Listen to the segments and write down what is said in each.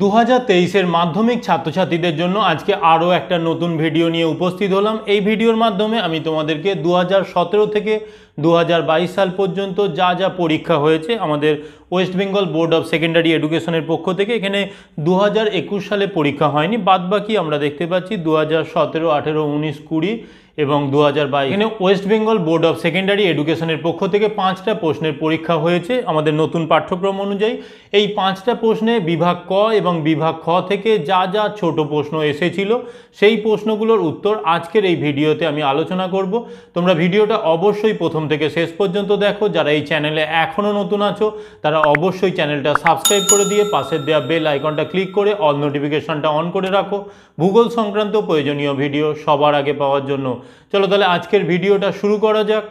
2023-এর মাধ্যমিক ছাত্রছাত্রীদের জন্য আজকে আরও একটা নতুন ভিডিও নিয়ে উপস্থিত হলাম। এই ভিডিওর মাধ্যমে আমি তোমাদেরকে 2017 থেকে 2022 সাল পর্যন্ত যা যা পরীক্ষা হয়েছে আমাদের West Bengal board of secondary এডুকেশনের পক্ষ থেকে, এখানে 2021 সালে পরীক্ষা হয়নি, বাদবাকি আমরা দেখতে পাচ্ছি 2017, 18, 19, 20 এবং 2022। এখানে West Bengal board of secondary এডুকেশনের পক্ষ থেকে 5টা প্রশ্নের পরীক্ষা হয়েছে আমাদের নতুন পাঠ্যক্রম অনুযায়ী। এই 5টা প্রশ্নে বিভাগ ক এবং বিভাগ খ থেকে যা যা ছোট প্রশ্ন এসেছিল সেই প্রশ্নগুলোর উত্তর আজকের এই ভিডিওতে আমি আলোচনা করব। তোমরা ভিডিওটা অবশ্যই প্রথম থেকে শেষ পর্যন্ত দেখো। যারা এই চ্যানেলে এখনও নতুন আছো তারা অবশ্যই চ্যানেলটা সাবস্ক্রাইব করে দিয়ে পাশের দেওয়া বেল আইকনটা ক্লিক করে অল নোটিফিকেশনটা অন করে রাখো ভূগোল সংক্রান্ত প্রয়োজনীয় ভিডিও সবার আগে পাওয়ার জন্য। চলো তাহলে আজকের ভিডিওটা শুরু করা যাক।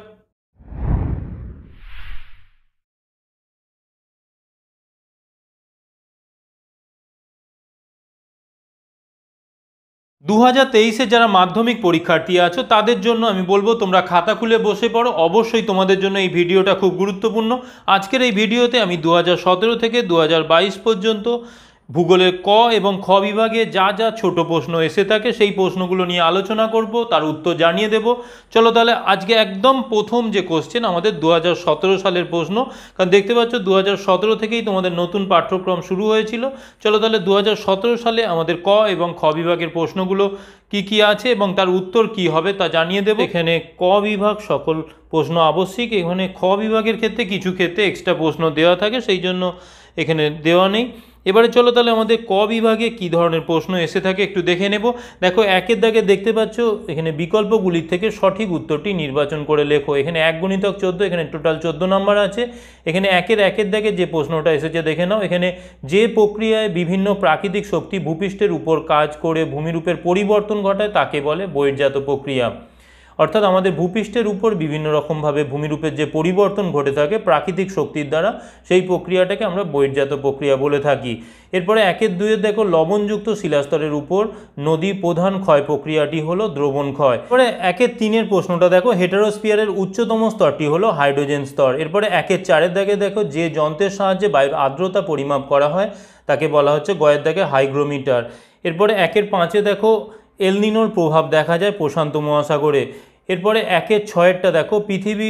2023-এ যারা মাধ্যমিক পরীক্ষার্থী আছো তাদের জন্য আমি বলবো তোমরা খাতা খুলে বসে পড়ো। অবশ্যই তোমাদের জন্য এই ভিডিওটা খুব গুরুত্বপূর্ণ। আজকের এই ভিডিওতে আমি 2017 থেকে 2022 পর্যন্ত ভূগোলের ক এবং খ বিভাগে যা যা ছোট প্রশ্ন এসে থাকে সেই প্রশ্নগুলো নিয়ে আলোচনা করব, তার উত্তর জানিয়ে দেব। চলো তাহলে আজকে একদম প্রথম যে কোশ্চেন আমাদের 2017 সালের প্রশ্ন, কারণ দেখতে পাচ্ছ 2017 থেকেই তোমাদের নতুন পাঠ্যক্রম শুরু হয়েছিল। চলো তাহলে 2017 সালে আমাদের ক এবং খ বিভাগের প্রশ্নগুলো কি কি আছে এবং তার উত্তর কি হবে তা জানিয়ে দেব। এখানে ক বিভাগ সকল প্রশ্ন আবশ্যিক, এখানে খ বিভাগের ক্ষেত্রে কিছু ক্ষেত্রে এক্সট্রা প্রশ্ন দেওয়া থাকে, সেই জন্য এখানে দেওয়া নেই। এবারে চলো তাহলে আমাদের ক বিভাগে কী ধরনের প্রশ্ন এসে থাকে একটু দেখে নেব। দেখো একের দাগে দেখতে পাচ্ছ এখানে বিকল্পগুলির থেকে সঠিক উত্তরটি নির্বাচন করে লেখো। এখানে 1 × 14, এখানে টোটাল 14 নম্বর আছে। এখানে একের দাগে যে প্রশ্নটা এসেছে দেখে নাও। এখানে যে প্রক্রিয়ায় বিভিন্ন প্রাকৃতিক শক্তি ভূপৃষ্ঠের উপর কাজ করে ভূমিরূপের পরিবর্তন ঘটায় তাকে বলে বহির্জাত প্রক্রিয়া। অর্থাৎ আমাদের ভূপৃষ্ঠের উপর বিভিন্ন রকমভাবে ভূমিরূপের যে পরিবর্তন ঘটে থাকে প্রাকৃতিক শক্তির দ্বারা, সেই প্রক্রিয়াটাকে আমরা বহির্জাত প্রক্রিয়া বলে থাকি। এরপরে 1-2 দেখো লবণযুক্ত শিলাস্তরের উপর নদী প্রধান ক্ষয় প্রক্রিয়াটি হলো দ্রবণ ক্ষয়। এরপরে 1-3 প্রশ্নটা দেখো, হেটারোস্ফিয়ারের উচ্চতম স্তরটি হলো হাইড্রোজেন স্তর। এরপরে 1-4 দাগে দেখো যে যন্ত্রের সাহায্যে বায়ুর আর্দ্রতা পরিমাপ করা হয় তাকে বলা হচ্ছে গয়ের দাগে হাইগ্রোমিটার। এরপরে 1-5 দেখো এল নিনোর প্রভাব দেখা যায় প্রশান্ত মহাসাগরে। এরপরে 1-6 দেখো পৃথিবী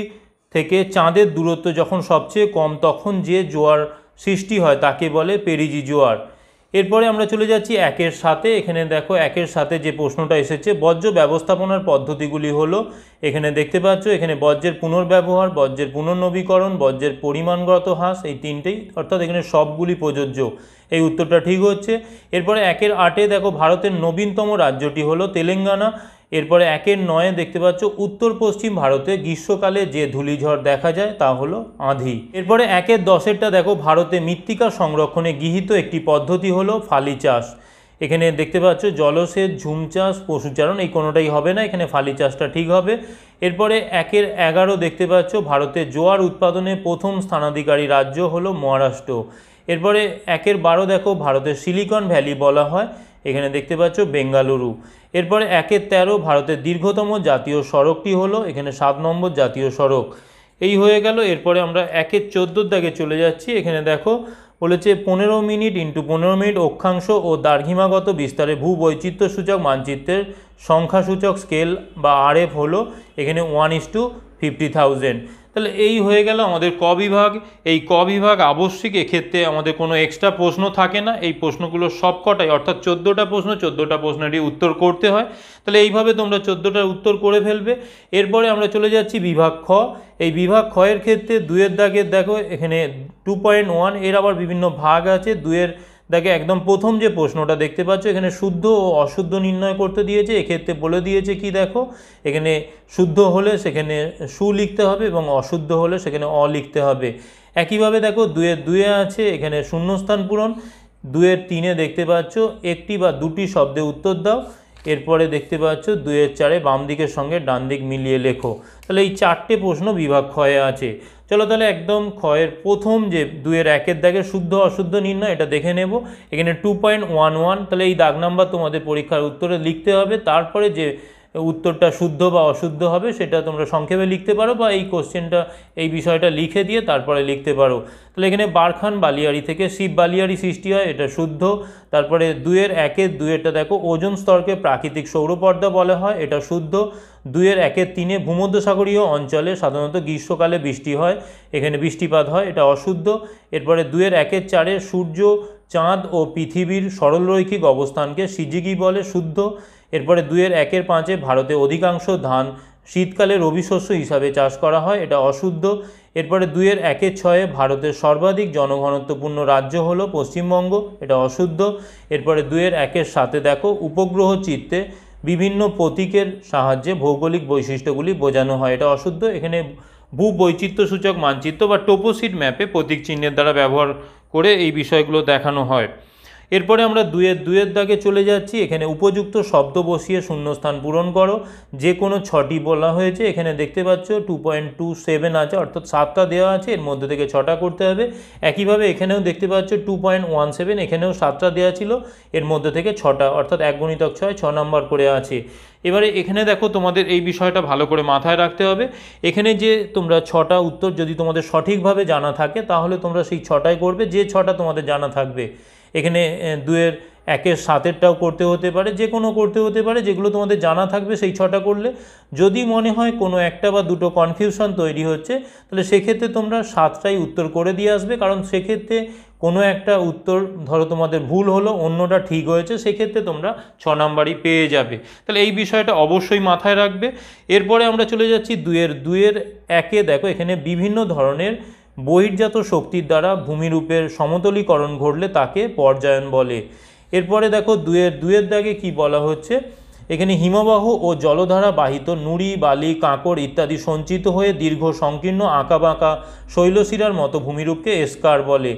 থেকে চাঁদের দূরত্ব যখন সবচেয়ে কম তখন যে জোয়ার সৃষ্টি হয় তাকে বলে পেরিজি জোয়ার। এরপরে আমরা চলে যাচ্ছি 1-7। এখানে দেখো 1-7 যে প্রশ্নটা এসেছে বর্জ্য ব্যবস্থাপনার পদ্ধতিগুলি হলো, এখানে দেখতে পাচ্ছ এখানে বর্জ্যের পুনর্ব্যবহার, বর্জ্যের পুনর্নবীকরণ, বর্জ্যের পরিমাণগত হ্রাস, এই তিনটেই, অর্থাৎ এখানে সবগুলি প্রযোজ্য। এই উত্তরটা ঠিক হচ্ছে। এরপরে 1-8 দেখো ভারতের নবীনতম রাজ্যটি হলো তেলেঙ্গানা। এরপরে 1-9 দেখতে পাচ্ছ উত্তর পশ্চিম ভারতে গ্রীষ্মকালে যে ধূলিঝড় দেখা যায় তা হলো আঁধি। এরপরে 1-10 দেখো ভারতে মৃত্তিকা সংরক্ষণে গৃহীত একটি পদ্ধতি হলো ফালি চাষ। এখানে দেখতে পাচ্ছ জলসেচ, ঝুম চাষ, পশুচারণ, এই কোনোটাই হবে না, এখানে ফালি চাষটা ঠিক হবে। এরপরে 1-11 দেখতে পাচ্ছ ভারতে জোয়ার উৎপাদনে প্রথম স্থানাধিকারী রাজ্য হলো মহারাষ্ট্র। এরপরে 1-12 দেখো ভারতের সিলিকন ভ্যালি বলা হয়, এখানে দেখতে পাচ্ছ বেঙ্গালুরু। এরপরে 1-13 ভারতের দীর্ঘতম জাতীয় সড়কটি হলো এখানে 7 নম্বর জাতীয় সড়ক। এই হয়ে গেল। এরপরে আমরা 1-14 দাগে চলে যাচ্ছি। এখানে দেখো বলেছে 15 মিনিট × 15 মিনিট অক্ষাংশ ও দ্রাঘিমাগত বিস্তারে ভূবৈচিত্র্য সূচক মানচিত্রের সংখ্যাসূচক স্কেল বা RF হলো এখানে 1:50,000। তাহলে এই হয়ে গেল আমাদের ক বিভাগ। এই ক বিভাগ আবশ্যিক, এক্ষেত্রে আমাদের কোনো এক্সট্রা প্রশ্ন থাকে না। এই প্রশ্নগুলো সবকটাই, অর্থাৎ 14টা প্রশ্ন, 14টা প্রশ্নেরই উত্তর করতে হয়। তাহলে এইভাবে তোমরা 14টার উত্তর করে ফেলবে। এরপরে আমরা চলে যাচ্ছি বিভাগ খ। এই বিভাগ খ এর ক্ষেত্রে 2 দাগের দেখো এখানে 2.1, এর আবার বিভিন্ন ভাগ আছে। 2 দাগে একদম প্রথম যে প্রশ্নটা দেখতে পাচ্ছ এখানে শুদ্ধ ও অশুদ্ধ নির্ণয় করতে দিয়েছে। এক্ষেত্রে বলে দিয়েছে কি দেখো, এখানে শুদ্ধ হলে সেখানে সু লিখতে হবে এবং অশুদ্ধ হলে সেখানে অ লিখতে হবে। একইভাবে দেখো 2 আছে এখানে শূন্যস্থান পূরণ। 2-3 দেখতে পাচ্ছ একটি বা দুটি শব্দে উত্তর দাও। এরপরে দেখতে পাচ্ছ 2-4 বাম দিকের সঙ্গে ডান দিক মিলিয়ে লেখো। তাহলে এই 4টে প্রশ্ন বিভাগ ক্ষয়ে আছে। চলো তাহলে একদম ক্ষয়ের প্রথম যে 2-1 দাগে শুদ্ধ অশুদ্ধ নির্ণয় এটা দেখে নেব। এখানে 2.11, তাহলে এই দাগ নাম্বার তোমাদের পরীক্ষার উত্তরে লিখতে হবে। তারপরে যে উত্তরটা শুদ্ধ বা অশুদ্ধ হবে সেটা তোমরা সংক্ষেপে লিখতে পারো, বা এই কোশ্চেনটা এই বিষয়টা লিখে দিয়ে তারপরে লিখতে পারো। তাহলে এখানে বারখান বালিয়াড়ি থেকে শিব বালিয়াড়ি সৃষ্টি হয়, এটা শুদ্ধ। তারপরে 2-1-2 দেখো ওজোন স্তরকে প্রাকৃতিক সৌরপর্দা বলা হয়, এটা শুদ্ধ। 2-1-3 ভূমধ্যসাগরীয় অঞ্চলে সাধারণত গ্রীষ্মকালে বৃষ্টি হয়, এখানে বৃষ্টিপাত হয়, এটা অশুদ্ধ। এরপরে 2-1-4 সূর্য, চাঁদ ও পৃথিবীর সরলরৈখিক অবস্থানকে সিজিগি বলে, শুদ্ধ। এরপরে 2-1-5 ভারতে অধিকাংশ ধান শীতকালে রবি শস্য হিসাবে চাষ করা হয়, এটা অশুদ্ধ। এরপরে 2-1-6 ভারতের সর্বাধিক জনঘনত্বপূর্ণ রাজ্য হলো পশ্চিমবঙ্গ, এটা অশুদ্ধ। এরপরে 2-1-7 দেখো উপগ্রহ চিত্রে বিভিন্ন প্রতীকের সাহায্যে ভৌগোলিক বৈশিষ্ট্যগুলি বোঝানো হয়, এটা অশুদ্ধ। এখানে ভূবৈচিত্র্যসূচক মানচিত্র বা টোপোসিট ম্যাপে প্রতীক চিহ্নের দ্বারা ব্যবহার করে এই বিষয়গুলো দেখানো হয়। এরপরে আমরা 2-2 দাগে চলে যাচ্ছি। এখানে উপযুক্ত শব্দ বসিয়ে শূন্যস্থান পূরণ করো, যে কোনো 6টি বলা হয়েছে। এখানে দেখতে পাচ্ছ 2.27 আছে, অর্থাৎ 7টা দেওয়া আছে, এর মধ্যে থেকে 6টা করতে হবে। একইভাবে এখানেও দেখতে পাচ্ছ 2.17, এখানেও 7টা দেওয়া ছিল, এর মধ্যে থেকে 6টা, অর্থাৎ 1 × 6 নম্বর করে আছে। এবারে এখানে দেখো তোমাদের এই বিষয়টা ভালো করে মাথায় রাখতে হবে। এখানে যে তোমরা 6টা উত্তর যদি তোমাদের সঠিকভাবে জানা থাকে তাহলে তোমরা সেই 6টাই করবে, যে 6টা তোমাদের জানা থাকবে। এখানে 2-1-7টাও করতে হতে পারে, যে কোনো করতে হতে পারে, যেগুলো তোমাদের জানা থাকবে সেই 6টা করলে। যদি মনে হয় কোনো একটা বা দুটো কনফিউশন তৈরি হচ্ছে তাহলে সেক্ষেত্রে তোমরা 7টাই উত্তর করে দিয়ে আসবে, কারণ সেক্ষেত্রে কোনো একটা উত্তর ধরো তোমাদের ভুল হলো, অন্যটা ঠিক হয়েছে, সেক্ষেত্রে তোমরা 6 নাম্বারই পেয়ে যাবে। তাহলে এই বিষয়টা অবশ্যই মাথায় রাখবে। এরপরে আমরা চলে যাচ্ছি 2-1 দেখো এখানে বিভিন্ন ধরনের বহির্জাত শক্তির দ্বারা ভূমিরূপের সমতলীকরণ ঘটলে তাকে পর্যায়ন বলে। এরপরে দেখো 2-2 দাগে কি বলা হচ্ছে, এখানে হিমবাহ ও জলধারা বাহিত নুড়ি, বালি, কাঁকড় ইত্যাদি সঞ্চিত হয়ে দীর্ঘ সংকীর্ণ আঁকাবাঁকা শৈলশিরার মতো ভূমিরূপকে এস্কার বলে।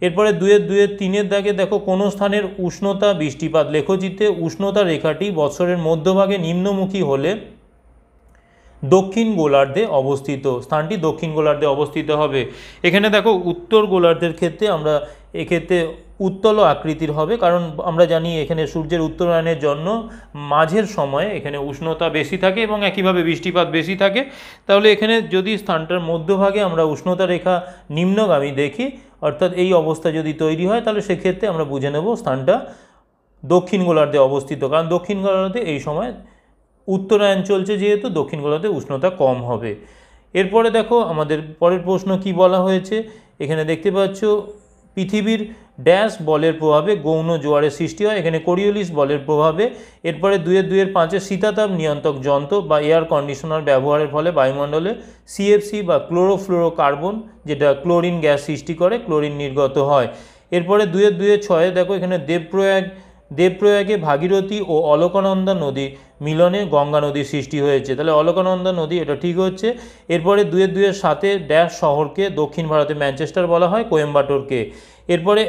এরপরে 2-3 দাগে দেখো কোনো স্থানের উষ্ণতা বৃষ্টিপাত লেখচিত্রে উষ্ণতা রেখাটি বছরের মধ্যভাগে নিম্নমুখী হলে দক্ষিণ গোলার্ধে অবস্থিত, স্থানটি দক্ষিণ গোলার্ধে অবস্থিত হবে। এখানে দেখো উত্তর গোলার্ধের ক্ষেত্রে আমরা এক্ষেত্রে উত্তল আকৃতির হবে, কারণ আমরা জানি এখানে সূর্যের উত্তরায়ণের জন্য মাঝের সময়ে এখানে উষ্ণতা বেশি থাকে এবং একইভাবে বৃষ্টিপাত বেশি থাকে। তাহলে এখানে যদি স্থানটার মধ্যভাগে আমরা উষ্ণতা রেখা নিম্নগামী দেখি, অর্থাৎ এই অবস্থা যদি তৈরি হয়, তাহলে সেক্ষেত্রে আমরা বুঝে নেব স্থানটা দক্ষিণ গোলার্ধে অবস্থিত, কারণ দক্ষিণ গোলার্ধে এই সময় উত্তরায়ণ চলছে, যেহেতু দক্ষিণ গোলার্ধে উষ্ণতা কম হবে। এরপরে দেখো আমাদের পরের প্রশ্ন কি বলা হয়েছে, এখানে দেখতে পাচ্ছ পৃথিবীর ড্যাশ বলের প্রভাবে গৌণ জোয়ারের সৃষ্টি হয়, এখানে কোরিওলিস বলের প্রভাবে। এরপরে 2-2-5 শীতাতাপ নিয়ন্ত্রক যন্ত্র বা এয়ার কন্ডিশনার ব্যবহারের ফলে বায়ুমণ্ডলে সিএফসি বা ক্লোরোফ্লোরোকার্বন, যেটা ক্লোরিন গ্যাস সৃষ্টি করে, ক্লোরিন নির্গত হয়। এরপরে 2-2-6 দেখো এখানে দেবপ্রয়াগে ভাগীরথী ও অলকানন্দা নদী মিলনে গঙ্গা নদীর সৃষ্টি হয়েছে, তাহলে অলকানন্দা নদী, এটা ঠিক হচ্ছে। এরপরে 2-2-7 ড্যাশ শহরকে দক্ষিণ ভারতে ম্যানচেস্টার বলা হয়, কোয়েম্বাটোরকে। এরপরে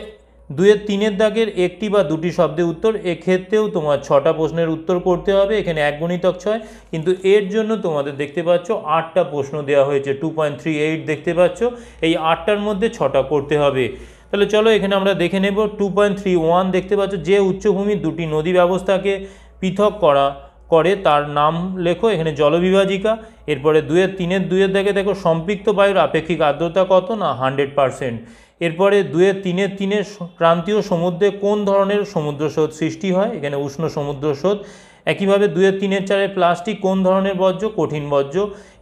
2-3 দাগের একটি বা দুটি শব্দের উত্তর, এক্ষেত্রেও তোমার 6টা প্রশ্নের উত্তর করতে হবে। এখানে 1 × 6, কিন্তু এর জন্য তোমাদের দেখতে পাচ্ছ 8টা প্রশ্ন দেওয়া হয়েছে, 2.38 দেখতে পাচ্ছ, এই 8টার মধ্যে 6টা করতে হবে। তাহলে চলো এখানে আমরা দেখে নেব। 2.31 দেখতে পাচ্ছ, যে উচ্চভূমির দুটি নদী ব্যবস্থাকে পৃথক করে তার নাম লেখো, এখানে জলবিভাজিকা। এরপরে 2-3 দেখে দেখো সম্পৃক্ত বায়ুর আপেক্ষিক আর্দ্রতা কত, না 100%। এরপরে 2-3 ক্রান্তীয় সমুদ্রে কোন ধরনের সমুদ্র স্রোত সৃষ্টি হয়, এখানে উষ্ণ সমুদ্র স্রোত। একইভাবে 2-3-4 প্লাস্টিক কোন ধরনের বর্জ্য, কঠিন বর্জ্য।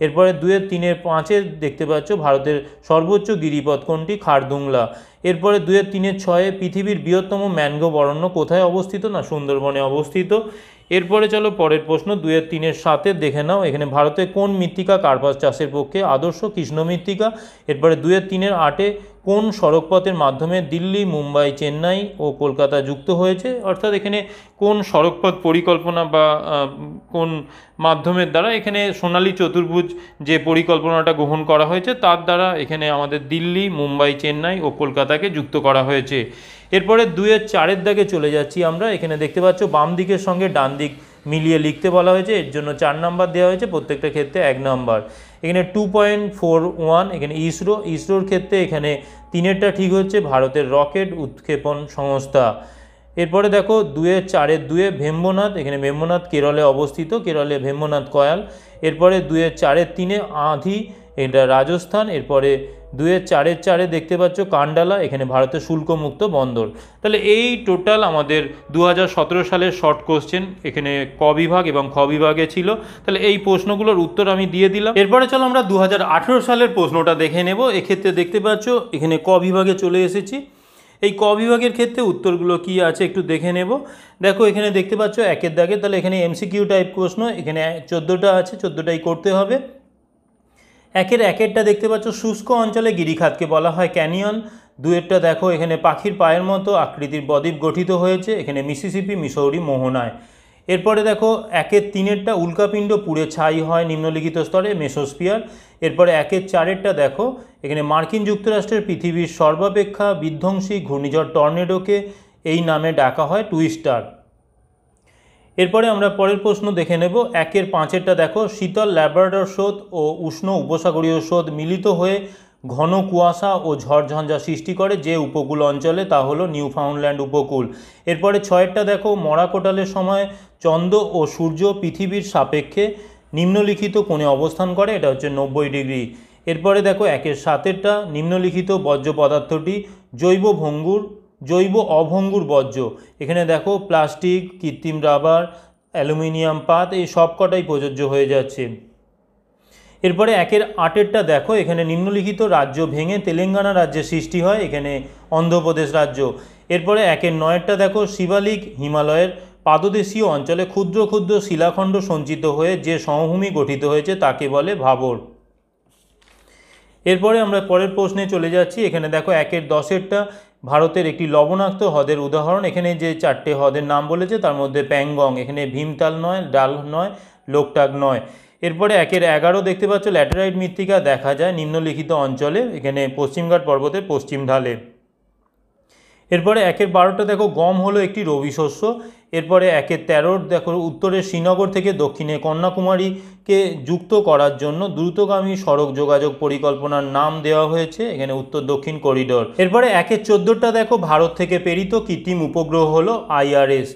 এরপরে 2-3-5 দেখতে পাচ্ছ ভারতের সর্বোচ্চ গিরিপথ কোনটি, খারদুংলা। এরপরে 2-3-6 পৃথিবীর বৃহত্তম ম্যানগ্রোভ অরণ্য কোথায় অবস্থিত, না সুন্দরবনে অবস্থিত। এরপরে চলো পরের প্রশ্ন 2-3-7 দেখে নাও, এখানে ভারতে কোন মৃত্তিকা কার্পাস চাষের পক্ষে আদর্শ, কৃষ্ণ মৃত্তিকা। এরপরে 2-3-8 কোন সড়কপথের মাধ্যমে দিল্লি, মুম্বাই, চেন্নাই ও কলকাতা যুক্ত হয়েছে, অর্থাৎ এখানে কোন সড়কপথ পরিকল্পনা বা কোন মাধ্যমের দ্বারা এখানে সোনালী চতুর্ভুজ যে পরিকল্পনাটা গ্রহণ করা হয়েছে তার দ্বারা এখানে আমাদের দিল্লি, মুম্বাই, চেন্নাই ও কলকাতাকে যুক্ত করা হয়েছে। এরপরে 2-4 দাগে চলে যাচ্ছি আমরা, এখানে দেখতে পাচ্ছ বাম দিকের সঙ্গে ডান দিক মিলিয়ে লিখতে বলা হয়েছে, এর জন্য 4 নাম্বার দেওয়া হয়েছে, প্রত্যেকটা ক্ষেত্রে 1 নাম্বার। এখানে 2.41 এখানে ইসরোর ক্ষেত্রে এখানে 3টা ঠিক হচ্ছে, ভারতের রকেট উৎক্ষেপণ সংস্থা। এরপরে দেখো 2-এর 4-এর 2-এ ভেম্বনাথ, এখানে ভেম্বনাথ কেরলে অবস্থিত, কেরলে ভেম্বনাথ কয়াল। এরপরে 2-এর 4-এর 3-এ আঁধি, এটা রাজস্থান। এরপরে 2-এর 4-এর 4-এ দেখতে পাচ্ছ কান্ডালা, এখানে ভারতের শুল্কমুক্ত বন্দর। তাহলে এই টোটাল আমাদের 2017 সালের শর্ট কোশ্চেন এখানে ক বিভাগ এবং খ বিভাগে ছিল। তাহলে এই প্রশ্নগুলোর উত্তর আমি দিয়ে দিলাম। এরপরে চলো আমরা 2018 সালের প্রশ্নটা দেখে নেব। এক্ষেত্রে দেখতে পাচ্ছ এখানে ক বিভাগে চলে এসেছি। এই ক বিভাগের ক্ষেত্রে উত্তরগুলো কি আছে একটু দেখে নেব। দেখো এখানে দেখতে পাচ্ছ 1-এর দাগে, তাহলে এখানে এমসিকিউ টাইপ প্রশ্ন, এখানে 14টা আছে, 14টাই করতে হবে। 1-এর 1-এরটা দেখতে পাচ্ছ শুষ্ক অঞ্চলে গিরিখাতকে বলা হয় ক্যানিয়ন। 2-এরটা দেখো এখানে পাখির পায়ের মতো আকৃতির বদ্বীপ গঠিত হয়েছে, এখানে মিসিসিপি, মিসৌরি, মোহনায়। এরপরে দেখো 1-এর 3-এরটা উল্কাপিণ্ড পুড়ে ছাই হয় নিম্নলিখিত স্তরে, মেসোস্ফিয়ার। এরপরে 1-এর 4-এরটা দেখো এখানে মার্কিন যুক্তরাষ্ট্রের পৃথিবীর সর্বাপেক্ষা বিধ্বংসী ঘূর্ণিঝড় টর্নেডোকে এই নামে ডাকা হয় টুইস্টার। এরপরে আমরা পরের প্রশ্ন দেখে নেব। 1-এর 5-এরটা দেখো শীতল ল্যাব্রাডর স্রোত ও উষ্ণ উপসাগরীয় স্রোত মিলিত হয়ে ঘন কুয়াশা ও ঝড়ঝঞ্ঝা সৃষ্টি করে যে উপকূল অঞ্চলে, তা হলো নিউফাউন্ডল্যান্ড উপকূল। এরপরে 6-এরটা দেখো মরা কোটালের সময় চন্দ্র ও সূর্য পৃথিবীর সাপেক্ষে নিম্নলিখিত কোণে অবস্থান করে, এটা হচ্ছে 90 ডিগ্রি। এরপরে দেখো 1-এর 7-এরটা নিম্নলিখিত বর্জ্য পদার্থটি জৈব অভঙ্গুর বর্জ্য। এখানে দেখো প্লাস্টিক, কৃত্রিম রাবার, অ্যালুমিনিয়াম পাত, এই সব কটাই প্রযোজ্য হয়ে যাচ্ছে। এরপরে 1-এর 8-এরটা দেখো এখানে নিম্নলিখিত রাজ্য ভেঙে তেলেঙ্গানা রাজ্যের সৃষ্টি হয়, এখানে অন্ধ্রপ্রদেশ রাজ্য। এরপরে 1-এর 9-এরটা দেখো শিবালিক হিমালয়ের পাদদেশীয় অঞ্চলে ক্ষুদ্র ক্ষুদ্র শিলাখণ্ড সঞ্চিত হয়ে যে সমভূমি গঠিত হয়েছে তাকে বলে ভাবর। এরপরে আমরা পরের প্রশ্নে চলে যাচ্ছি। এখানে দেখো 1-এর 10-এরটা ভারতের একটি লবণাক্ত হ্রদের উদাহরণ, এখানে যে 4টে হ্রদের নাম বলেছে তার মধ্যে প্যাংগং, এখানে ভীমতাল নয়, ডাল নয়, লোকটাক নয়। এরপরে 1-এর 11 দেখতে পাচ্ছ ল্যাটেরাইট মৃত্তিকা দেখা যায় নিম্নলিখিত অঞ্চলে, এখানে পশ্চিমঘাট পর্বতের পশ্চিম ঢালে। এরপরে 1-এর 12টা দেখো গম হলো একটি রবি শস্য। এরপরে 1-এর 13 দেখো উত্তরে শ্রীনগর থেকে দক্ষিণে কন্যাকুমারীকে যুক্ত করার জন্য দ্রুতগামী সড়ক যোগাযোগ পরিকল্পনার নাম দেওয়া হয়েছে, এখানে উত্তর দক্ষিণ করিডোর। এরপরে 1-এর 14টা দেখো ভারত থেকে প্রেরিত কৃত্রিম উপগ্রহ হলো IRS।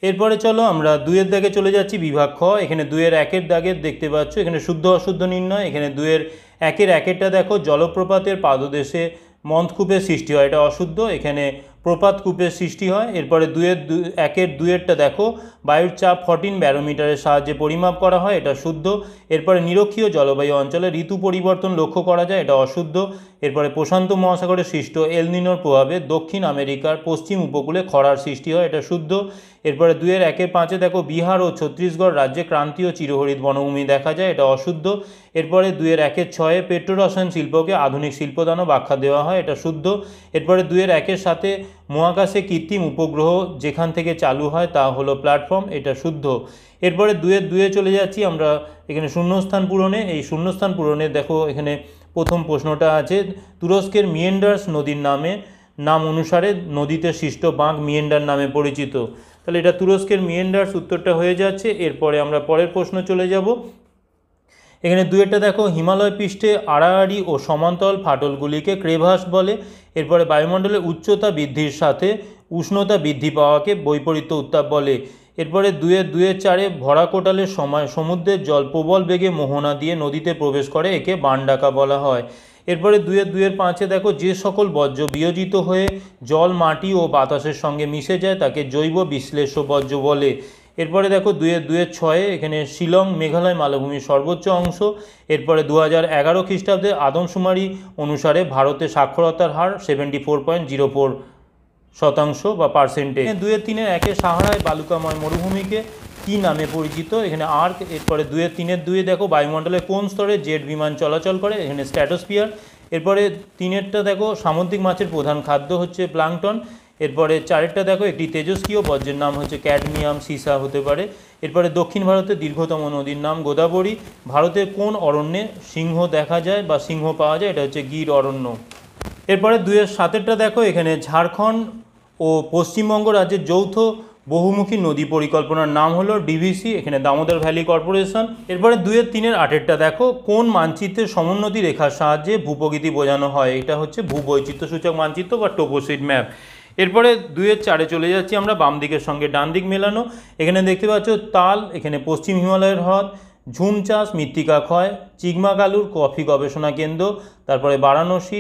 এরপরে চলো আমরা 2-এর দাগে চলে যাচ্ছি বিভাগ খ। এখানে 2-এর 1-এর দাগের দেখতে পাচ্ছ এখানে শুদ্ধ অশুদ্ধ নির্ণয়। এখানে 2-এর 1-এর 1-এরটা দেখো জলপ্রপাতের পাদদেশে মন্থকূপের সৃষ্টি হয়, এটা অশুদ্ধ, এখানে প্রপাত কূপের সৃষ্টি হয়। এরপরে 1-এর 2-এরটা দেখো বায়ুর চাপ 14 ব্যারোমিটারের সাহায্যে পরিমাপ করা হয়, এটা শুদ্ধ। এরপরে নিরক্ষীয় জলবায়ু অঞ্চলে ঋতু পরিবর্তন লক্ষ্য করা যায়, এটা অশুদ্ধ। এরপরে প্রশান্ত মহাসাগরে সৃষ্ট এল নিনোর প্রভাবে দক্ষিণ আমেরিকার পশ্চিম উপকূলে খরার সৃষ্টি হয়, এটা শুদ্ধ। এরপরে 2-এর 1-এর 5-এ দেখো বিহার ও ছত্তিশগড় রাজ্যে ক্রান্তীয় চিরহরিত বনভূমি দেখা যায়, এটা অশুদ্ধ। এরপরে 2-এর 1-এর 6-এ পেট্রোরসায়ন শিল্পকে আধুনিক শিল্পদানব আখ্যা দেওয়া হয়, এটা শুদ্ধ। এরপরে 2-এর 1-এর 7-এ মহাকাশে কৃত্রিম উপগ্রহ যেখান থেকে চালু হয় তা হলো প্ল্যাটফর্ম, এটা শুদ্ধ। এরপরে 2-এর 2-এ চলে যাচ্ছি আমরা এখানে শূন্যস্থান পূরণে। এই শূন্যস্থান পূরণে দেখো এখানে প্রথম প্রশ্নটা আছে তুরস্কের মিয়েন্ডার্স নদীর নাম অনুসারে নদীতে সৃষ্ট বাঁক মিয়েন্ডার নামে পরিচিত। তাহলে এটা তুরস্কের মিয়েন্ডার্স উত্তরটা হয়ে যাচ্ছে। এরপরে আমরা পরের প্রশ্ন চলে যাব। এখানে 2-এরটা দেখো হিমালয় পৃষ্ঠে আড়াআড়ি ও সমান্তরাল ফাটলগুলিকে ক্রেভাস বলে। এরপরে বায়ুমণ্ডলের উচ্চতা বৃদ্ধির সাথে উষ্ণতা বৃদ্ধি পাওয়াকে বৈপরীত্য উত্তাপ বলে। এরপরে 2-এর 2-এর 4-এ ভরা কোটালের সময় সমুদ্রের জল প্রবল বেগে মোহনা দিয়ে নদীতে প্রবেশ করে, একে বান ডাকা বলা হয়। এরপরে 2-এর 2-এর 5-এ দেখো যে সকল বর্জ্য বিয়োজিত হয়ে জল, মাটি ও বাতাসের সঙ্গে মিশে যায় তাকে জৈব বিশ্লেষ্য বর্জ্য বলে। এরপরে দেখো 2-এর 2-এর 6-এ এখানে শিলং মেঘালয় মালভূমির সর্বোচ্চ অংশ। এরপরে 2011 খ্রিস্টাব্দে আদমশুমারি অনুসারে ভারতে সাক্ষরতার হার 74.04% বা পার্সেন্টেজ। 2-এর 3-এর 1-এ সাহারায় বালুকাময় মরুভূমিকে কি নামে পরিচিত, এখানে আর্ক। এরপরে 2-এর 3-এর 2-এ দেখো বায়ুমণ্ডলে কোন স্তরে জেট বিমান চলাচল করে, এখানে স্ট্র্যাটোস্ফিয়ার। এরপরে 3-এরটা দেখো সামুদ্রিক মাছের প্রধান খাদ্য হচ্ছে প্লাঙ্কটন। এরপরে 4-এরটা দেখো একটি তেজস্ক্রিয় বর্জ্যের নাম হচ্ছে ক্যাডমিয়াম, সীসা হতে পারে। এরপরে দক্ষিণ ভারতের দীর্ঘতম নদীর নাম গোদাবরী। ভারতের কোন অরণ্যে সিংহ দেখা যায় বা সিংহ পাওয়া যায়, এটা হচ্ছে গির অরণ্য। এরপরে 2-এর 7-এরটা দেখো এখানে ঝাড়খণ্ড ও পশ্চিমবঙ্গ রাজ্যের যৌথ বহুমুখী নদী পরিকল্পনার নাম হলো ডিভিসি, এখানে দামোদর ভ্যালি কর্পোরেশন। এরপরে 2-এর 3-এর 8-এরটা দেখো কোন মানচিত্রের সমোন্নতি রেখার সাহায্যে ভূপ্রকৃতি বোঝানো হয়, এটা হচ্ছে ভূবৈচিত্র্যসূচক মানচিত্র বা টোপোসিড ম্যাপ। এরপরে 2-এর 4-এ চলে যাচ্ছি আমরা, বাম দিকের সঙ্গে ডান দিক মেলানো। এখানে দেখতে পাচ্ছ তাল, এখানে পশ্চিম হিমালয়ের হ্রদ, ঝুম চাষ, মৃত্তিকা ক্ষয়, চিকমাগালুর কফি গবেষণা কেন্দ্র, তারপরে বারাণসী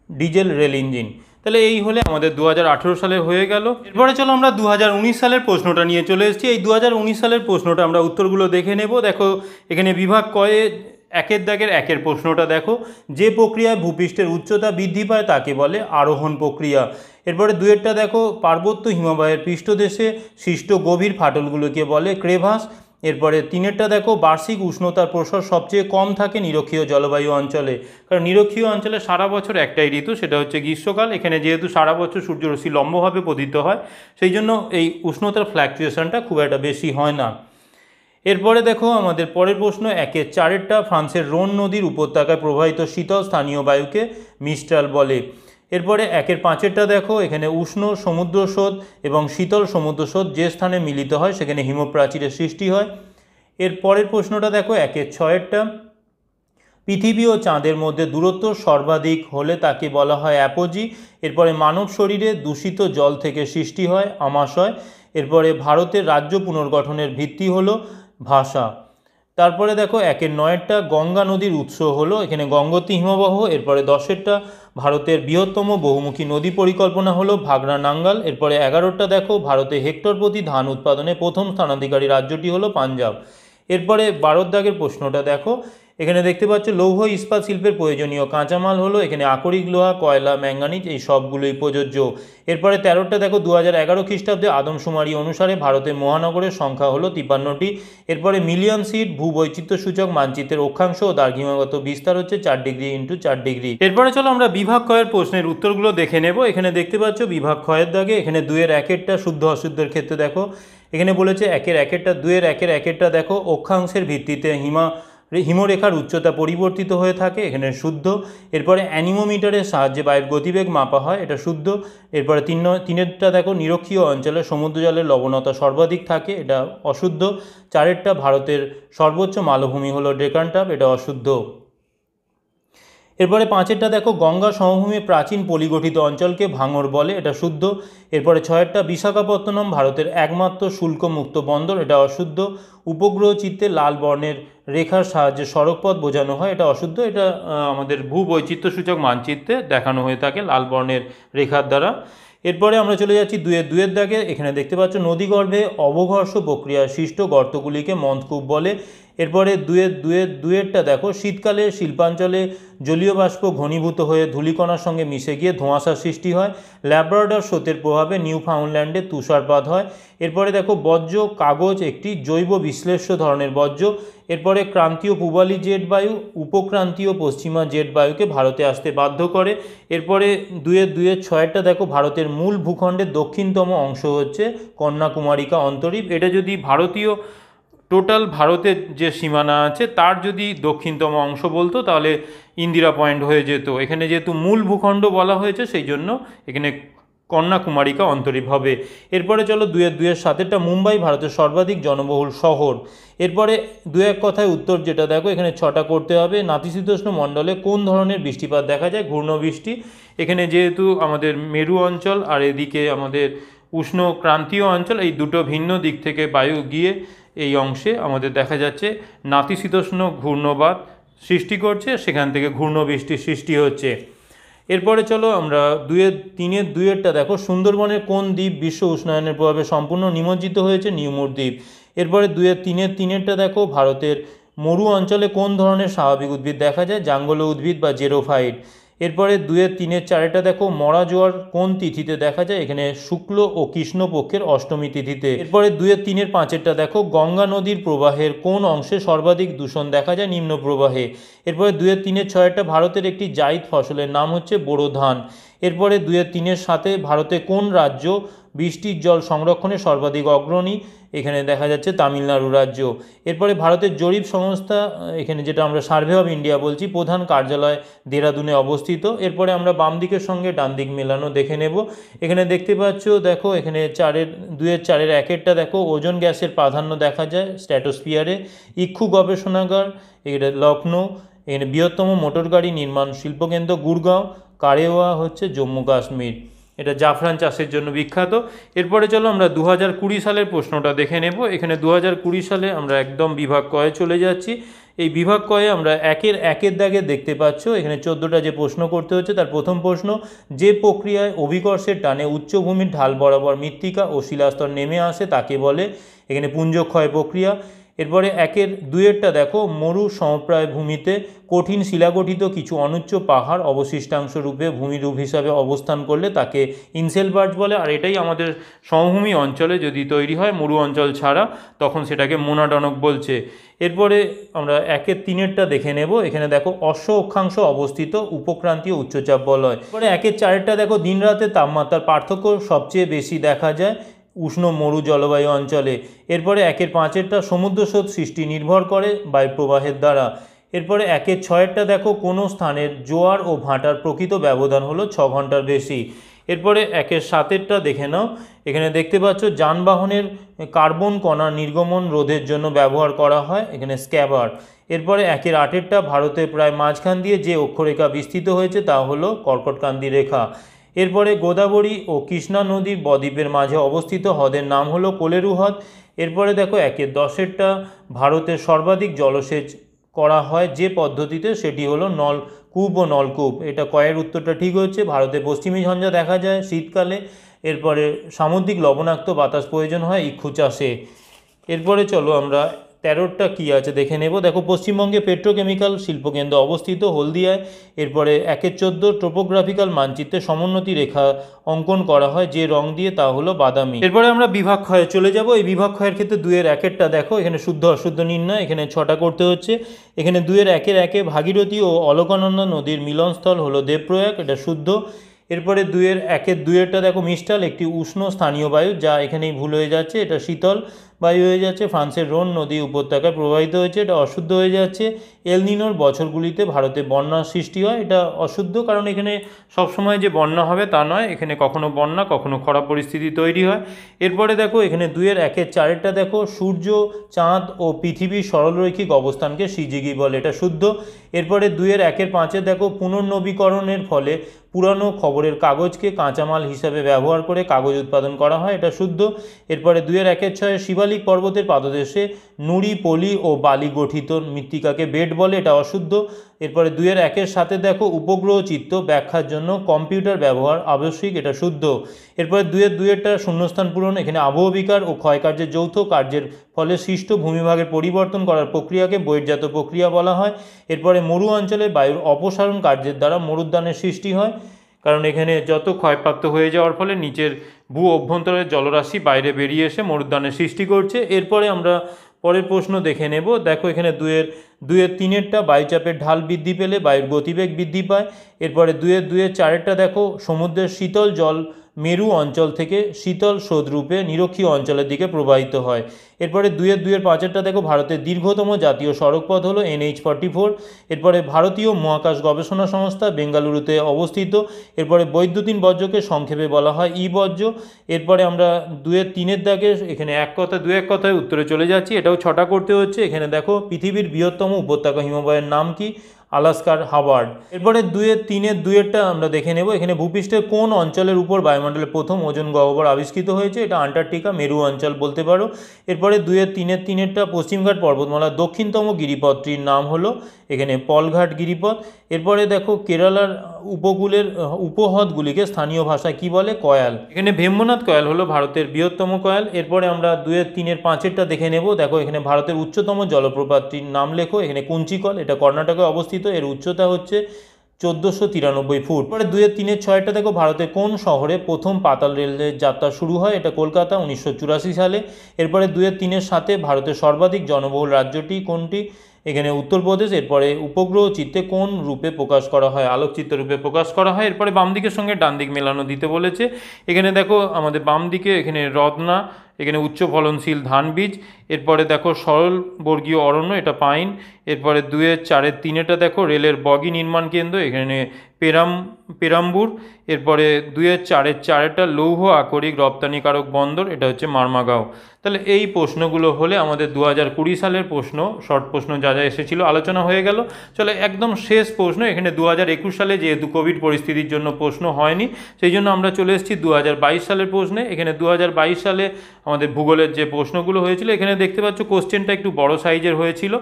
ডিজেল রেল ইঞ্জিন। তাহলে এই হলে আমাদের 2018 সালে হয়ে গেল। এরপরে চলো আমরা 2019 সালের প্রশ্নটা নিয়ে চলে এসেছি। এই 2019 সালের প্রশ্নটা আমরা উত্তরগুলো দেখে নেব। দেখো এখানে বিভাগ কয়ে 1-এর দাগের 1-এর প্রশ্নটা দেখো, যে প্রক্রিয়ায় ভূপৃষ্ঠের উচ্চতা বৃদ্ধি পায় তাকে বলে আরোহণ প্রক্রিয়া। এরপরে 2-এরটা দেখো, পার্বত্য হিমবাহের পৃষ্ঠদেশে সৃষ্ট গভীর ফাটলগুলোকে বলে ক্রেভাস। এরপরে 3-এরটা দেখো, বার্ষিক উষ্ণতার প্রসার সবচেয়ে কম থাকে নিরক্ষীয় জলবায়ু অঞ্চলে, কারণ নিরক্ষীয় অঞ্চলে সারা বছর একটাই ঋতু, সেটা হচ্ছে গ্রীষ্মকাল। এখানে যেহেতু সারা বছর সূর্যরশ্মি লম্বভাবে পতিত হয়, সেই জন্য এই উষ্ণতার ফ্ল্যাকচুয়েশনটা খুব একটা বেশি হয় না। এরপরে দেখো আমাদের পরের প্রশ্ন 1-এর 4-এরটা, ফ্রান্সের রোন নদীর উপত্যকায় প্রবাহিত শীতল স্থানীয় বায়ুকে মিস্ট্রাল বলে। এরপরে 1-এর 5-এরটা দেখো, এখানে উষ্ণ সমুদ্র স্রোত এবং শীতল সমুদ্র স্রোত যে স্থানে মিলিত হয় সেখানে হিমপ্রাচীরের সৃষ্টি হয়। এর পরের প্রশ্নটা দেখো 1-এর 6-এরটা, পৃথিবী ও চাঁদের মধ্যে দূরত্ব সর্বাধিক হলে তাকে বলা হয় অ্যাপোজি। এরপরে মানব শরীরে দূষিত জল থেকে সৃষ্টি হয় আমাশয়। এরপরে ভারতের রাজ্য পুনর্গঠনের ভিত্তি হলো ভাষা। তারপরে দেখো 1-এর 9-এরটা, গঙ্গা নদীর উৎস হলো এখানে গঙ্গোত্রী হিমবাহ। এরপরে 10-এরটা, ভারতের বৃহত্তম বহুমুখী নদী পরিকল্পনা হলো ভাগড়া নাঙ্গাল। এরপরে 11-টা দেখো, ভারতে হেক্টর প্রতি ধান উৎপাদনে প্রথম স্থানাধিকারী রাজ্যটি হলো পাঞ্জাব। এরপরে 12-এর দাগের প্রশ্নটা দেখো, এখানে দেখতে পাচ্ছ লৌহ ইস্পাত শিল্পের প্রয়োজনীয় কাঁচামাল হলো এখানে আকরিক লোহা, কয়লা, ম্যাঙ্গানিজ, এই সবগুলোই প্রযোজ্য। এরপরে 13টা দেখো, 2011 খ্রিস্টাব্দে আদমশুমারি অনুসারে ভারতের মহানগরের সংখ্যা হলো 53টি। এরপরে মিলিয়ন সিট ভূবৈচিত্র্য সূচক মানচিত্রের অক্ষাংশ ও দ্রাঘিমাগত বিস্তার হচ্ছে 4 ডিগ্রি ইন্টু 4 ডিগ্রি। এরপরে চলো আমরা বিভাগ ক্ষয়ের প্রশ্নের উত্তরগুলো দেখে নেব। এখানে দেখতে পাচ্ছ বিভাগ ক্ষয়ের দাগে এখানে 2-এর 1-এরটা শুদ্ধ অশুদ্ধের ক্ষেত্রে দেখো এখানে বলেছে 1-এর 1-এরটা, 2-এর 1-এর 1-এরটা দেখো, অক্ষাংশের ভিত্তিতে হিমরেখার উচ্চতা পরিবর্তিত হয়ে থাকে, এখানে শুদ্ধ। এরপরে অ্যানিমোমিটারের সাহায্যে বায়ুর গতিবেগ মাপা হয়, এটা শুদ্ধ। এরপরে 3-এরটা দেখো, নিরক্ষীয় অঞ্চলে সমুদ্র জলের লবণতা সর্বাধিক থাকে, এটা অশুদ্ধ। 4-এরটা, ভারতের সর্বোচ্চ মালভূমি হলো ডেকান ট্রাপ, এটা অশুদ্ধ। এরপরে 5-এরটা দেখো, গঙ্গা সমভূমির প্রাচীন পলিগঠিত অঞ্চলকে ভাঙর বলে, এটা শুদ্ধ। এরপরে 6-এরটা, বিশাখাপত্তনম ভারতের একমাত্র শুল্কমুক্ত বন্দর, এটা অশুদ্ধ। উপগ্রহ চিত্রে লাল বর্ণের রেখার সাহায্যে সড়কপথ বোঝানো হয়, এটা অশুদ্ধ। এটা আমাদের ভূবৈচিত্র্য সূচক মানচিত্রে দেখানো হয়ে থাকে লাল বর্ণের রেখার দ্বারা। এরপরে আমরা চলে যাচ্ছি 2-এর দাগে, এখানে দেখতে পাচ্ছ নদীগর্ভে অবঘর্ষ প্রক্রিয়ায় সৃষ্ট গর্তগুলিকে মন্দকূপ বলে। এরপরে 2-এরটা দেখো, শীতকালে শিল্পাঞ্চলে জলীয় বাষ্প ঘনীভূত হয়ে ধূলিকণার সঙ্গে মিশে গিয়ে ধোঁয়াশার সৃষ্টি হয়। ল্যাব্রাডর স্রোতের প্রভাবে নিউফাউন্ডল্যান্ডে তুষারপাত হয়। এরপরে দেখো, বর্জ্য কাগজ একটি জৈব বিশ্লেষ্য ধরনের বর্জ্য। এরপরে ক্রান্তীয় পূবালি জেট বায়ু উপক্রান্তীয় পশ্চিমা জেট বায়ুকে ভারতে আসতে বাধ্য করে। এরপরে 2-এর 6-এরটা দেখো, ভারতের মূল ভূখণ্ডের দক্ষিণতম অংশ হচ্ছে কন্যাকুমারিকা অন্তরীপ। এটা যদি ভারতীয় টোটাল ভারতের যে সীমানা আছে তার যদি দক্ষিণতম অংশ বলতো তাহলে ইন্দিরা পয়েন্ট হয়ে যেত। এখানে যেহেতু মূল ভূখণ্ড বলা হয়েছে সেই জন্য এখানে কন্যাকুমারিকা অন্তরীপ হবে। এরপরে চলো 2-এর 7-এরটা, মুম্বাই ভারতের সর্বাধিক জনবহুল শহর। এরপরে 2-এক কথায় উত্তর যেটা দেখো, এখানে 6টা করতে হবে। নাতিশীতোষ্ণ মণ্ডলে কোন ধরনের বৃষ্টিপাত দেখা যায়? ঘূর্ণবৃষ্টি। এখানে যেহেতু আমাদের মেরু অঞ্চল আর এদিকে আমাদের উষ্ণ ক্রান্তীয় অঞ্চল, এই দুটো ভিন্ন দিক থেকে বায়ু গিয়ে এই অংশে আমাদের দেখা যাচ্ছে নাতিশীতোষ্ণ ঘূর্ণবাত সৃষ্টি করছে, সেখান থেকে ঘূর্ণবৃষ্টির সৃষ্টি হচ্ছে। এরপরে চলো আমরা 2-এরটা দেখো, সুন্দরবনের কোন দ্বীপ বিশ্ব উষ্ণায়নের প্রভাবে সম্পূর্ণ নিমজ্জিত হয়েছে? নিউমুর দ্বীপ। এরপরে 2-3-এরটা দেখো, ভারতের মরু অঞ্চলে কোন ধরনের স্বাভাবিক উদ্ভিদ দেখা যায়? জাঙ্গল উদ্ভিদ বা জেরোফাইট। এরপরে 2-3-4-এটা দেখো, মরা জোয়ার কোন তিথিতে দেখা যায়? এখানে শুক্ল ও কৃষ্ণপক্ষের অষ্টমী তিথিতে। এরপরে 2-3-5-এটা দেখো, গঙ্গা নদীর প্রবাহের কোন অংশে সর্বাধিক দূষণ দেখা যায়? নিম্ন প্রবাহে। এরপরে 2-3-6-এটা, ভারতের একটি জায়িদ ফসলের নাম হচ্ছে বোরো ধান। এরপরে 2-3-7, ভারতে কোন রাজ্য বৃষ্টির জল সংরক্ষণে সর্বাধিক অগ্রণী? এখানে দেখা যাচ্ছে তামিলনাড়ু রাজ্য। এরপরে ভারতের জরিপ সংস্থা, এখানে যেটা আমরা সার্ভে অফ ইন্ডিয়া বলছি, প্রধান কার্যালয় দেরাদুনে অবস্থিত। এরপরে আমরা বাম দিকের সঙ্গে ডান দিক মেলানো দেখে নেব। এখানে দেখতে পাচ্ছ দেখো, এখানে 2-এর 4-এর 1-এরটা দেখো, ওজোন গ্যাসের প্রাধান্য দেখা যায় স্ট্র্যাটোস্ফিয়ারে। ইক্ষু গবেষণাগার এটা লখনৌ। এখানে বৃহত্তম মোটর গাড়ি নির্মাণ শিল্পকেন্দ্র গুরগাঁও। কারেওয়া হচ্ছে জম্মু কাশ্মীর। এটা জাফরান চাষের জন্য বিখ্যাত। এরপরে চলো আমরা 2020 সালের প্রশ্নটা দেখে নেব। এখানে 2020 সালে আমরা একদম বিভাগ কয়ে চলে যাচ্ছি। এই বিভাগ কয়ে আমরা একের দাগে দেখতে পাচ্ছ এখানে 14টা যে প্রশ্ন করতে হচ্ছে তার প্রথম প্রশ্ন, যে প্রক্রিয়ায় অভিকর্ষের টানে উচ্চভূমির ঢাল বরাবর মৃত্তিকা ও শিলাস্তর নেমে আসে তাকে বলে, এখানে পুঞ্জক্ষয় প্রক্রিয়া। এরপরে দুইয়েরটা দেখো, মরু সমপ্রায় ভূমিতে কঠিন শিলাগঠিত কিছু অনুচ্চ পাহাড় অবশিষ্টাংশ রূপে ভূমিরূপ হিসাবে অবস্থান করলে তাকে ইনসেলবার্জ বলে। আর এটাই আমাদের সমভূমি অঞ্চলে যদি তৈরি হয় মরু অঞ্চল ছাড়া তখন সেটাকে মোনাডনক বলছে। এরপরে আমরা 3টা দেখে নেব। এখানে দেখো অশ্ব অক্ষাংশ অবস্থিত উপক্রান্তীয় উচ্চচাপ বলয়। এরপরে 4টা দেখো, দিন রাতের তাপমাত্রার পার্থক্য সবচেয়ে বেশি দেখা যায় উষ্ণ মরু জলবায়ু অঞ্চলে। এরপরে 5টা সমুদ্রস্রোত সৃষ্টি নির্ভর করে বায়ুপ্রবাহের দ্বারা। এরপরে 6টা দেখো, কোনো স্থানের জোয়ার ও ভাটার প্রকৃত ব্যবধান হলো 6 ঘন্টার বেশি। এরপরে 7টা দেখে নাও। এখানে দেখতে পাচ্ছ যানবাহনের কার্বন কণা নির্গমন রোধের জন্য ব্যবহার করা হয় এখানে স্ক্যাবার। এরপরে 8টা, ভারতের প্রায় মাঝখান দিয়ে যে অক্ষরেখা বিস্তৃত হয়েছে তা হলো কর্কটক্রান্তি রেখা। এরপরে গোদাবরী ও কৃষ্ণা নদীর বদ্বীপের মাঝে অবস্থিত হ্রদের নাম হলো কোলেরু হ্রদ। এরপরে দেখো 10টা, ভারতের সর্বাধিক জলসেচ করা হয় যে পদ্ধতিতে সেটি হলো নলকূপ ও নলকূপ। এটা কয়ের উত্তরটা ঠিক হচ্ছে। ভারতে পশ্চিমী ঝঞ্ঝা দেখা যায় শীতকালে। এরপরে সামুদ্রিক লবণাক্ত বাতাস প্রয়োজন হয় ইক্ষু চাষে। এরপরে চলো আমরা 13টা কী আছে দেখে নেব। দেখো, পশ্চিমবঙ্গে পেট্রোকেমিক্যাল শিল্পকেন্দ্র অবস্থিত হলদিয়ায়। এরপরে 14 টোপোগ্রাফিক্যাল মানচিত্রে সমোন্নতি রেখা অঙ্কন করা হয় যে রং দিয়ে তা হলো বাদামি। এরপরে আমরা বিভাগ ক্ষয়ে চলে যাব। এই বিভাগ ক্ষয়ের ক্ষেত্রে 2-1টা দেখো, এখানে শুদ্ধ অশুদ্ধ নির্ণয়, এখানে 6টা করতে হচ্ছে। এখানে 2-1 ভাগীরথী ও অলকানন্দা নদীর মিলনস্থল হলো দেবপ্রয়াগ, এটা শুদ্ধ। এরপরে 2-1টা দেখো, মিস্টাল একটি উষ্ণ স্থানীয় বায়ু, যা এখানেই ভুল হয়ে যাচ্ছে, এটা শীতল বায়ু হয়ে যাচ্ছে, ফ্রান্সের রোন নদী উপত্যকায় প্রবাহিত হয়েছে, এটা অশুদ্ধ হয়ে যাচ্ছে। এল নিনোর বছরগুলিতে ভারতে বন্যার সৃষ্টি হয়, এটা অশুদ্ধ, কারণ এখানে সবসময় যে বন্যা হবে তা নয়, এখানে কখনো বন্যা কখনো খরা পরিস্থিতি তৈরি হয়। এরপরে দেখো এখানে 2-1-4টা দেখো, সূর্য, চাঁদ ও পৃথিবীর সরলরৈখিক অবস্থানকে সিজিগি বলে, এটা শুদ্ধ। এরপরে 2-1-5 দেখো, পুনর্নবীকরণের ফলে পুরানো খবরের কাগজকে কাঁচামাল হিসাবে ব্যবহার করে কাগজ উৎপাদন করা হয়, এটা শুদ্ধ। এরপরে 2-1-6 শিবালিক পর্বতের পাদদেশে নুড়ি, পলি ও বালি গঠিত মৃত্তিকাকে বেড বলে, এটা অশুদ্ধ। এরপরে 2-1-7 দেখো, উপগ্রহ চিত্র ব্যাখ্যার জন্য কম্পিউটার ব্যবহার আবশ্যিক, এটা শুদ্ধ। এরপরে 2-2টা শূন্যস্থান পূরণ, এখানে আবহবিকার ও ক্ষয়কার্যের যৌথ কার্যের ফলে সৃষ্ট ভূমিভাগের পরিবর্তন করার প্রক্রিয়াকে বহির্জাত প্রক্রিয়া বলা হয়। এরপরে মরু অঞ্চলে বায়ুর অপসারণ কার্যের দ্বারা মরুদ্যানের সৃষ্টি হয়, কারণ এখানে যত ক্ষয়প্রাপ্ত হয়ে যাওয়ার ফলে নিচের ভূ অভ্যন্তরের জলরাশি বাইরে বেরিয়ে এসে মরুদ্যানের সৃষ্টি করছে। এরপরে আমরা পরের প্রশ্ন দেখে নেব। দেখো এখানে 2-3টা, বায়ুচাপের ঢাল বৃদ্ধি পেলে বায়ুর গতিবেগ বৃদ্ধি পায়। এরপরে 2-4টা দেখো, সমুদ্রের শীতল জল মেরু অঞ্চল থেকে শীতল স্রোতরূপে নিরক্ষীয় অঞ্চলের দিকে প্রবাহিত হয়। এরপরে 2-5টা দেখো, ভারতের দীর্ঘতম জাতীয় সড়কপথ হলো NH44। এরপরে ভারতীয় মহাকাশ গবেষণা সংস্থা বেঙ্গালুরুতে অবস্থিত। এরপরে বৈদ্যুতিন বর্জ্যকে সংক্ষেপে বলা হয় বর্জ্য। এরপরে আমরা 2-3 দাগে এখানে 2-1 কথায় উত্তরে চলে যাচ্ছি, এটাও 6টা করতে হচ্ছে। এখানে দেখো, পৃথিবীর বৃহত্তম উপত্যকা হিমবাহের নাম কি? আলাস্কার হাওয়ার্ড। এরপরে 2-3-2টা আমরা দেখে নেব। এখানে ভূপৃষ্ঠের কোন অঞ্চলের উপর বায়ুমণ্ডলের প্রথম ওজোন গহ্বর আবিষ্কৃত হয়েছে? এটা আন্টার্কটিকা, মেরু অঞ্চল বলতে পারো। এরপরে 2-3-3টা, পশ্চিমঘাট পর্বতমালার দক্ষিণতম গিরিপথটির নাম হলো এখানে পলঘাট গিরিপথ। এরপরে দেখো, কেরালার উপকূলের উপহ্রদগুলিকে স্থানীয় ভাষায় কি বলে? কয়াল। এখানে ভেম্বনাথ কয়াল হলো ভারতের বৃহত্তম কয়াল। এরপরে আমরা 2-3-5টা দেখে নেব। দেখো এখানে ভারতের উচ্চতম জলপ্রপাতটির নাম লেখো, এখানে কুঞ্চিকল, এটা কর্ণাটকে অবস্থিত, এর উচ্চতা হচ্ছে 1493 ফুট। পরে 2-3-6টা দেখো, ভারতের কোন শহরে প্রথম পাতাল রেলের যাত্রা শুরু হয়? এটা কলকাতা, 1984 সালে। এরপরে 2-3-7 ভারতের সর্বাধিক জনবহুল রাজ্যটি কোনটি? এখানে উত্তরপ্রদেশ। এরপরে উপগ্রহ চিত্রে কোন রূপে প্রকাশ করা হয়? আলোকচিত্র রূপে প্রকাশ করা হয়। এরপরে বাম দিকের সঙ্গে ডান দিক মেলানো দিতে বলেছে। এখানে দেখো, আমাদের বাম দিকে এখানে রত্না, এখানে উচ্চ ফলনশীল ধান বীজ। এরপরে দেখো সরল বর্গীয় অরণ্য, এটা পাইন। এরপরে 2-এর 4-এর 3-এটা দেখো রেলের বগি নির্মাণ কেন্দ্র, এখানে পেরাম্বুর। এরপরে 2-এর 4-এর 4-এটা লৌহ আকরিক রপ্তানিকারক বন্দর, এটা হচ্ছে মারমাগাঁও। তাহলে এই প্রশ্নগুলো হলে আমাদের 2020 সালের প্রশ্ন, শর্ট প্রশ্ন যা যা এসেছিল আলোচনা হয়ে গেল। চলে একদম শেষ প্রশ্ন, এখানে 2021 সালে যেহেতু কোভিড পরিস্থিতির জন্য প্রশ্ন হয়নি, সেই জন্য আমরা চলে এসেছি 2022 সালের প্রশ্নে। এখানে 2022 সালে আমাদের ভূগোলের যে প্রশ্নগুলো হয়েছিল, এখানে দেখতে পাচ্ছ কোশ্চেনটা একটু বড় সাইজের হয়েছিল।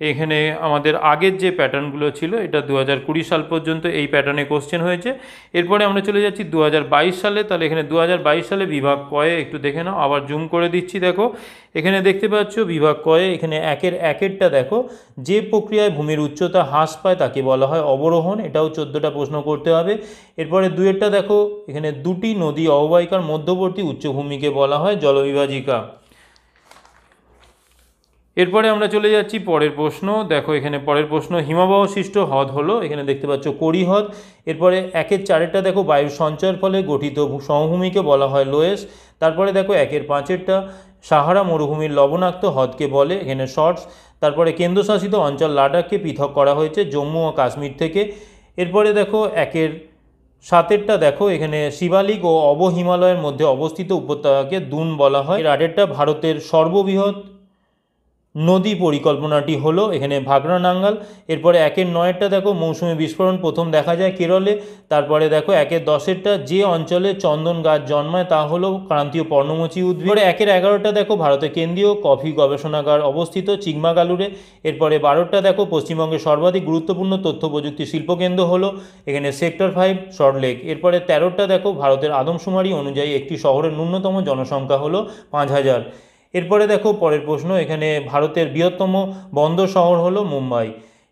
এখানে আমাদের আগের যে প্যাটার্নগুলো ছিল, এটা 2020 সাল পর্যন্ত এই প্যাটার্নে কোশ্চেন হয়েছে। এরপরে আমরা চলে যাচ্ছি 2022 সালে। তাহলে এখানে 2022 সালে বিভাগ কয়ে একটু দেখে নাও, আবার জুম করে দিচ্ছি। দেখো এখানে দেখতে পাচ্ছ বিভাগ কয়ে এখানে 1-এর দেখো, যে প্রক্রিয়ায় ভূমির উচ্চতা হ্রাস পায় তাকে বলা হয় অবরোহণ, এটাও 14টা প্রশ্ন করতে হবে। এরপরে 2-এরটা দেখো, এখানে দুটি নদী অববাহিকার মধ্যবর্তী উচ্চভূমিকে বলা হয় জলবিভাজিকা। এরপরে আমরা চলে যাচ্ছি পরের প্রশ্ন। দেখো এখানে পরের প্রশ্ন, হিমবাহ সৃষ্ট হ্রদ হলো, এখানে দেখতে পাচ্ছ কোরি হ্রদ। এরপরে 1-এর 4-এটা দেখো, বায়ুর সঞ্চয়ের ফলে গঠিত সমভূমিকে বলা হয় লোয়েস। তারপরে দেখো 1-এর 5-এরটা, সাহারা মরুভূমির লবণাক্ত হ্রদকে বলে, এখানে শর্টস। তারপরে কেন্দ্রশাসিত অঞ্চল লাদাখকে পৃথক করা হয়েছে জম্মু ও কাশ্মীর থেকে। এরপরে দেখো 1-এর 7-এরটা দেখো, এখানে শিবালিক ও অবহিমালয়ের মধ্যে অবস্থিত উপত্যকাকে দুন বলা হয়। 8-এরটা, ভারতের সর্ববৃহৎ নদী পরিকল্পনাটি হলো এখানে ভাগড়া নাঙ্গাল। এরপরে 1-এর 9-এটা দেখো, মৌসুমী বিস্ফোরণ প্রথম দেখা যায় কেরলে। তারপরে দেখো 1-এর 10-এরটা, যে অঞ্চলে চন্দন গাছ জন্মায় তা হলো ক্রান্তীয় পর্ণমোচী উদ্ভিদ। এরপরে 1-এর 11-টা দেখো, ভারতের কেন্দ্রীয় কফি গবেষণাগার অবস্থিত চিকমাগালুরে। এরপরে 12-টা দেখো, পশ্চিমবঙ্গের সর্বাধিক গুরুত্বপূর্ণ তথ্য প্রযুক্তি শিল্পকেন্দ্র হলো এখানে সেক্টর 5 সল্টলেক। এরপরে 13-টা দেখো, ভারতের আদমশুমারি অনুযায়ী একটি শহরের ন্যূনতম জনসংখ্যা হলো 5000। এরপরে দেখো পরের প্রশ্ন, এখানে ভারতের বৃহত্তম বন্দর শহর হলো মুম্বাই।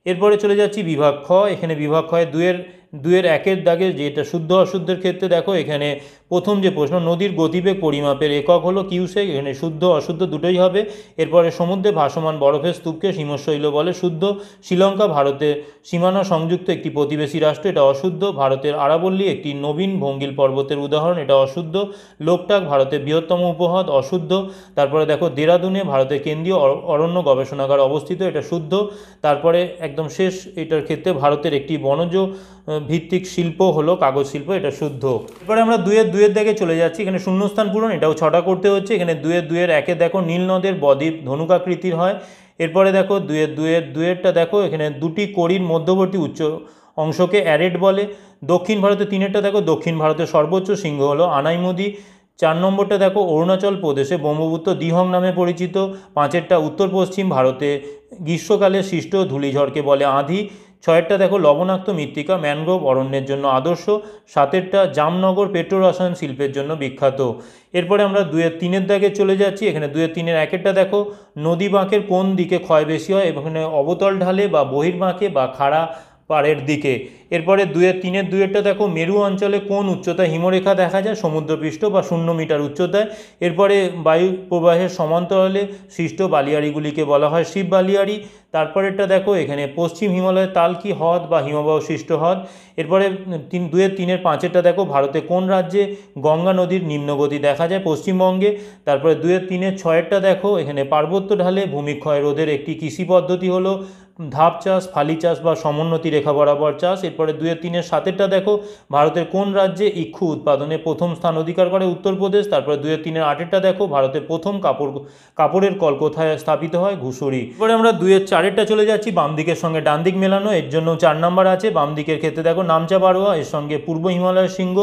এরপরে চলে যাচ্ছি বিভাগ খ। এখানে বিভাগ খ 2-এর 1-এর দাগে, যেটা শুদ্ধ অশুদ্ধের ক্ষেত্রে দেখো, এখানে প্রথম যে প্রশ্ন, নদীর গতিবেগ পরিমাপের একক হলো কিউসেক, এখানে শুদ্ধ অশুদ্ধ দুটোই হবে। এরপরে সমুদ্রে ভাসমান বরফের স্তূপকে হিমশৈল বলে, শুদ্ধ। শ্রীলঙ্কা ভারতের সীমানা সংযুক্ত একটি প্রতিবেশী রাষ্ট্র, এটা অশুদ্ধ। ভারতের আরাবল্লী একটি নবীন ভঙ্গিল পর্বতের উদাহরণ, এটা অশুদ্ধ। লোকটাক ভারতের বৃহত্তম উপহ্রদ, অশুদ্ধ। তারপরে দেখো দেরাদুনে ভারতের কেন্দ্রীয় অরণ্য গবেষণাগার অবস্থিত, এটা শুদ্ধ। তারপরে একদম শেষ এটার ক্ষেত্রে, ভারতের একটি বনজ ভিত্তিক শিল্প হলো কাগজ শিল্প, এটা শুদ্ধ। এরপরে আমরা 2-এর দাগে চলে যাচ্ছি, এখানে শূন্যস্থান পূরণ, এটাও 6টা করতে হচ্ছে। এখানে 2-এর 1-এ দেখো, নীল নদের বদ্বীপ ধনুকাকৃতির হয়। এরপরে দেখো 2-এরটা দেখো, এখানে দুটি কড়ির মধ্যবর্তী উচ্চ অংশকে অ্যারেড বলে। দক্ষিণ ভারতের 3-এরটা দেখো, দক্ষিণ ভারতের সর্বোচ্চ শৃঙ্গ হলো আনাইমুদি। 4 নম্বরটা দেখো, অরুণাচল প্রদেশে ব্রহ্মপুত্র দিহং নামে পরিচিত। 5-এরটা, উত্তর পশ্চিম ভারতে গ্রীষ্মকালে সৃষ্ট ধূলিঝড়কে বলে আঁধি। 6-এরটা দেখো, লবণাক্ত মৃত্তিকা ম্যানগ্রোভ অরণ্যের জন্য আদর্শ। 7-এরটা, জামনগর পেট্রোরসায়ন শিল্পের জন্য বিখ্যাত। এরপরে আমরা 2-এর 3-এর দাগে চলে যাচ্ছি। এখানে 2-এর 1-এরটা দেখো, নদী বাঁকের কোন দিকে ক্ষয় বেশি হয়, এখানে অবতল ঢালে বা বহির্বাঁকে বা খাড়া পাড়ের দিকে। এরপরে 2-এর 2-এরটা দেখো, মেরু অঞ্চলে কোন উচ্চতায় হিমরেখা দেখা যায়, সমুদ্রপৃষ্ঠ বা 0 মিটার উচ্চতায়। এরপরে বায়ু প্রবাহের সমান্তরালে সৃষ্ট বালিয়াড়িগুলিকে বলা হয় শিব বালিয়াড়ি। তারপরেরটা দেখো, এখানে পশ্চিম হিমালয়ের তালকি হ্রদ বা হিমবাহ সৃষ্ট হ্রদ। এরপরে 2-এর 3-এর 5-এরটা দেখো, ভারতে কোন রাজ্যে গঙ্গা নদীর নিম্নগতি দেখা যায়, পশ্চিমবঙ্গে। তারপরে 2-এর 3-এর 6-এরটা দেখো, এখানে পার্বত্য ঢালে ভূমিক্ষয় রোধের একটি কৃষি পদ্ধতি হলো ধাপ চাষ, ফালি চাষ বা সমোন্নতি রেখা বরাবর চাষ। এরপরে 2-এর 3-এর 7-এরটা দেখো, ভারতের কোন রাজ্যে ইক্ষু উৎপাদনে প্রথম স্থান অধিকার করে, উত্তরপ্রদেশ। তারপরে 2-এর 3-এর 8-এরটা দেখো, ভারতের প্রথম কাপড়ের কল কোথায় স্থাপিত হয়, ঘুষুরি। এরপরে আমরা 2-এর 4-এরটা চলে যাচ্ছি, বাম দিকের সঙ্গে ডান দিক মেলানো, এর জন্য 4 নাম্বার আছে। বাম দিকের ক্ষেত্রে দেখো নামচা বারোয়া, এর সঙ্গে পূর্ব হিমালয়ের শৃঙ্গ।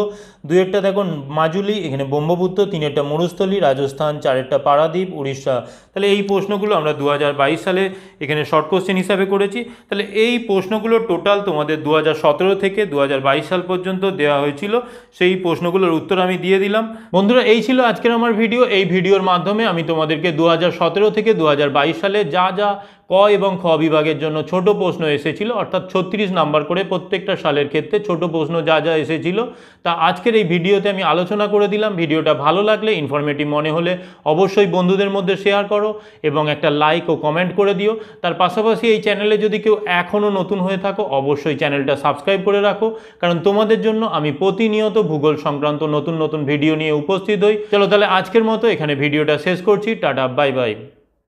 2-এরটা দেখো মাজুলি, এখানে ব্রহ্মপুত্র। 3-এরটা মরুস্থলী, রাজস্থান। 4-এরটা পারাদ্বীপ, উড়িষ্যা। তাহলে এই প্রশ্নগুলো আমরা 2022 সালে এখানে শর্ট কোশ্চেন হিসাবে করেছি। তাহলে এই প্রশ্নগুলো টোটাল তোমাদের 2017 থেকে 2022 সাল পর্যন্ত দেওয়া হয়েছিল, সেই প্রশ্নগুলোর উত্তর আমি দিয়ে দিলাম। বন্ধুরা, এই ছিল আজকের আমার ভিডিও। এই ভিডিওর মাধ্যমে আমি তোমাদেরকে 2017 থেকে 2022 সালে যা যা ক এবং খ বিভাগের জন্য ছোট প্রশ্ন এসেছিল, অর্থাৎ 36 নাম্বার করে প্রত্যেকটা সালের ক্ষেত্রে ছোট প্রশ্ন যা যা এসেছিল, তা আজকের এই ভিডিওতে আমি আলোচনা করে দিলাম। ভিডিওটা ভালো লাগলে, ইনফরমেটিভ মনে হলে অবশ্যই বন্ধুদের মধ্যে শেয়ার করো এবং একটা লাইক ও কমেন্ট করে দিও। তার পাশাপাশি এই চ্যানেলে যদি কেউ এখনও নতুন হয়ে থাকো, অবশ্যই চ্যানেলটা সাবস্ক্রাইব সাবস্ক্রাইব করে রাখো, কারণ তোমাদের জন্য আমি প্রতিনিয়ত ভূগোল সংক্রান্ত নতুন নতুন ভিডিও নিয়ে উপস্থিত হই। চলো তাহলে আজকের মতো এখানে ভিডিওটা শেষ করছি। Tata, bye bye.